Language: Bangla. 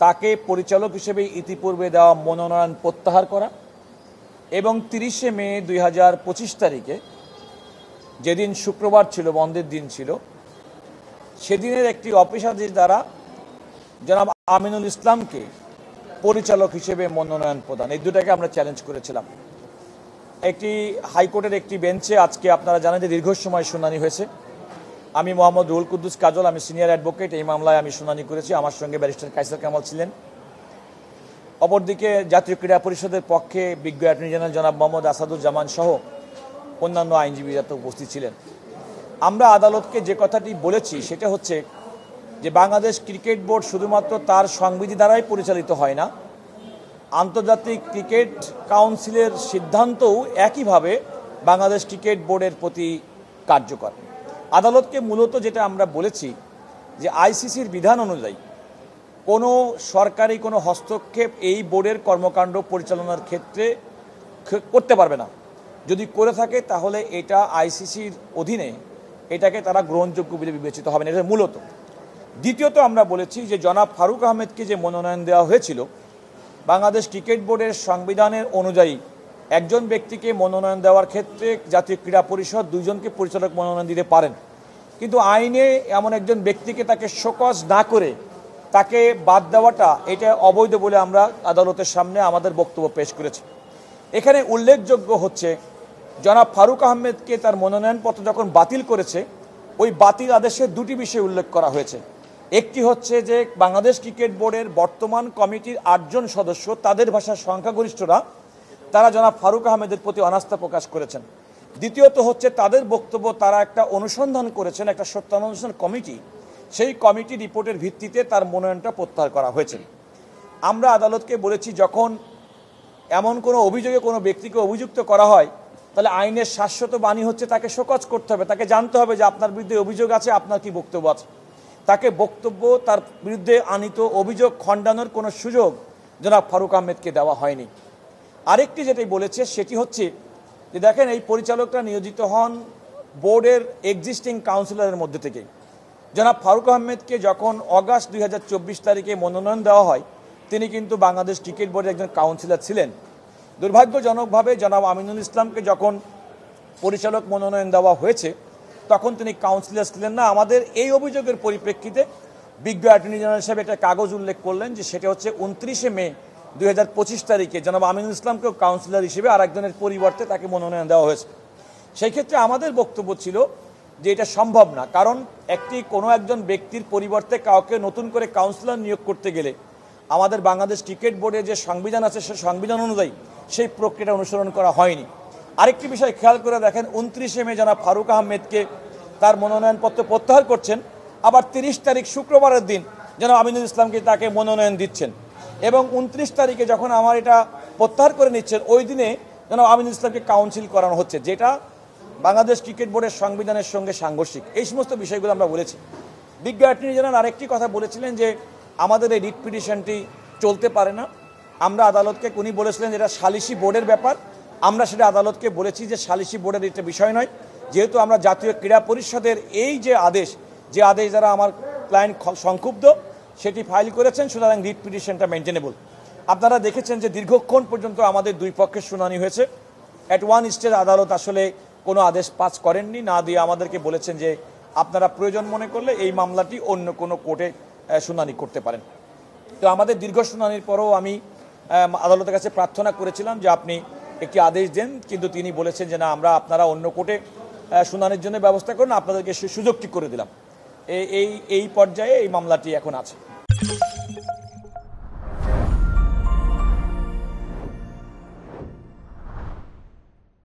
তাকে পরিচালক হিসেবে ইতিপূর্বে দেওয়া মনোনয়ন প্রত্যাহার করা এবং 30শে মে 2025 তারিখে যেদিন শুক্রবার ছিল, বন্ধের দিন ছিল, সেদিনের একটি অফিস আদেশ দ্বারা জনাব আমিনুল ইসলামকে পরিচালক হিসেবে মনোনয়ন প্রদান, এই দুটাকে আমরা চ্যালেঞ্জ করেছিলাম। একটি হাইকোর্টের একটি বেঞ্চে আজকে আপনারা জানেন যে দীর্ঘ সময় শুনানি হয়েছে। আমি মোহাম্মদ রুহুল কুদ্দুস কাজল, আমি সিনিয়র অ্যাডভোকেট, এই মামলায় আমি শুনানি করেছি। আমার সঙ্গে ব্যারিস্টার কায়সার কামাল ছিলেন। অপরদিকে জাতীয় ক্রীড়া পরিষদের পক্ষে বিজ্ঞ অ্যাটর্নি জেনারেল জনাব মোহাম্মদ আসাদুজ্জামান সহ অন্যান্য আইনজীবীরা তো উপস্থিত ছিলেন। আমরা আদালতকে যে কথাটি বলেছি সেটা হচ্ছে যে বাংলাদেশ ক্রিকেট বোর্ড শুধুমাত্র তার সংবিধি দ্বারাই পরিচালিত হয় না, আন্তর্জাতিক ক্রিকেট কাউন্সিলের সিদ্ধান্তও একইভাবে বাংলাদেশ ক্রিকেট বোর্ডের প্রতি কার্যকর। আদালতকে মূলত যেটা আমরা বলেছি যে আইসিসির বিধান অনুযায়ী কোনো সরকারি কোনো হস্তক্ষেপ এই বোর্ডের কর্মকাণ্ড পরিচালনার ক্ষেত্রে করতে পারবে না। যদি করে থাকে তাহলে এটা আইসিসির অধীনে এটাকে তারা গ্রহণযোগ্য বলে বিবেচিত হবে না, এটা মূলত। দ্বিতীয়ত আমরা বলেছি যে জনাব ফারুক আহমেদকে যে মনোনয়ন দেওয়া হয়েছিল, বাংলাদেশ ক্রিকেট বোর্ডের সংবিধানের অনুযায়ী একজন ব্যক্তিকে মনোনয়ন দেওয়ার ক্ষেত্রে জাতীয় ক্রীড়া পরিষদ দুইজনকে পরিচালক মনোনয়ন দিতে পারেন, কিন্তু আইনে এমন একজন ব্যক্তিকে তাকে শোকজ না করে তাকে বাদ দেওয়াটা এটা অবৈধ বলে আমরা আদালতের সামনে আমাদের বক্তব্য পেশ করেছি। এখানে উল্লেখযোগ্য হচ্ছে জনাব ফারুক আহমেদকে তার মনোনয়নপত্র যখন বাতিল করেছে, ওই বাতিল আদেশে দুটি বিষয় উল্লেখ করা হয়েছে। একটি হচ্ছে যে বাংলাদেশ ক্রিকেট বোর্ডের বর্তমান কমিটির 8 জন সদস্য, তাদের ভাষার সংখ্যাগরিষ্ঠরা, তারা জনাব ফারুক আহমেদের প্রতি অনাস্থা প্রকাশ করেছেন। দ্বিতীয়ত হচ্ছে তাদের বক্তব্য, তারা একটা অনুসন্ধান করেছেন, একটা সত্যানুসন্ধান কমিটি, সেই কমিটি রিপোর্টের ভিত্তিতে তার মনোনয়নটা প্রত্যাহার করা হয়েছে। আমরা আদালতকে বলেছি যখন এমন কোনো অভিযোগে কোনো ব্যক্তিকে অভিযুক্ত করা হয়, তাহলে আইনের শাশ্বত বাণী হচ্ছে তাকে শোকজ করতে হবে, তাকে জানতে হবে যে আপনার বিরুদ্ধে অভিযোগ আছে, আপনার কি বক্তব্য আছে। তাকে বক্তব্য, তার বিরুদ্ধে আনিত অভিযোগ খণ্ডানোর কোনো সুযোগ জনাব ফারুক আহমেদকে দেওয়া হয়নি। আরেকটি যেটাই বলেছে সেটি হচ্ছে যে দেখেন, এই পরিচালকরা নিয়োজিত হন বোর্ডের এক্সিস্টিং কাউন্সিলরের মধ্যে থেকে। জনাব ফারুক আহমেদকে যখন অগাস্ট 2024 তারিখে মনোনয়ন দেওয়া হয়, তিনি কিন্তু বাংলাদেশ ক্রিকেট বোর্ডের একজন কাউন্সিলর ছিলেন। দুর্ভাগ্যজনকভাবে জনাব আমিনুল ইসলামকে যখন পরিচালক মনোনয়ন দেওয়া হয়েছে তখন তিনি কাউন্সিলর ছিলেন না। আমাদের এই অভিযোগের পরিপ্রেক্ষিতে বিজ্ঞ অ্যাটর্নি জেনারেল সাহেব একটা কাগজ উল্লেখ করলেন যে সেটা হচ্ছে 29শে মে 2025 তারিখে জনাব আমিনুল ইসলামকেও কাউন্সিলর হিসেবে আরেকজনের পরিবর্তে তাকে মনোনয়ন দেওয়া হয়েছে। সেই ক্ষেত্রে আমাদের বক্তব্য ছিল যে এটা সম্ভব না, কারণ কোনো একজন ব্যক্তির পরিবর্তে কাউকে নতুন করে কাউন্সিলর নিয়োগ করতে গেলে আমাদের বাংলাদেশ ক্রিকেট বোর্ডের যে সংবিধান আছে সে সংবিধান অনুযায়ী সেই প্রক্রিয়াটা অনুসরণ করা হয়নি। আরেকটি বিষয় খেয়াল করে দেখেন, 29শে মে জনাব ফারুক আহমেদকে তার মনোনয়নপত্র প্রত্যাহার করছেন, আবার 30 তারিখ শুক্রবারের দিন জনাব আমিনুল ইসলামকে তাকে মনোনয়ন দিচ্ছেন, এবং 29 তারিখে যখন আমার এটা প্রত্যাহার করে নিচ্ছেন ওই দিনে জনাব আমিনুল ইসলামকে কাউন্সিল করানো হচ্ছে, যেটা বাংলাদেশ ক্রিকেট বোর্ডের সংবিধানের সঙ্গে সাংঘর্ষিক। এই সমস্ত বিষয়গুলো আমরা বলেছি। বিজ্ঞ অ্যাটর্নি জেনারেল আরেকটি কথা বলেছিলেন যে আমাদের এই রিট পিটিশনটি চলতে পারে না। আমরা আদালতকে, উনি বলেছিলেন এটা সালিসি বোর্ডের ব্যাপার। আমরা সেটা আদালতকে বলেছি যে সালিসি বোর্ডের এটা বিষয় নয়, যেহেতু আমরা জাতীয় ক্রীড়া পরিষদের এই যে আদেশ দ্বারা আমার ক্লায়েন্ট সংক্ষুব্ধ সেটি ফাইল করেছেন, সুতরাং রিট পিটিশনটা মেনটেনেবল। আপনারা দেখেছেন যে দীর্ঘক্ষণ পর্যন্ত আমাদের দুই পক্ষের শুনানি হয়েছে। অ্যাট ওয়ান স্টেজ আদালত আসলে কোনো আদেশ পাস করেননি, না দিয়ে আমাদেরকে বলেছেন যে আপনারা প্রয়োজন মনে করলে এই মামলাটি অন্য কোনো কোর্টে শুনানি করতে পারেন। তো আমাদের দীর্ঘ শুনানির পরেও আমি আদালতের কাছে প্রার্থনা করেছিলাম যে আপনি একটি আদেশ দেন, কিন্তু তিনি বলেছেন যে না, আপনারা অন্য কোর্টে শুনানির জন্য ব্যবস্থা করুন, আপনাদেরকে সুযোগটি করে দিলাম। এই পর্যায়ে এই মামলাটি এখন আছে।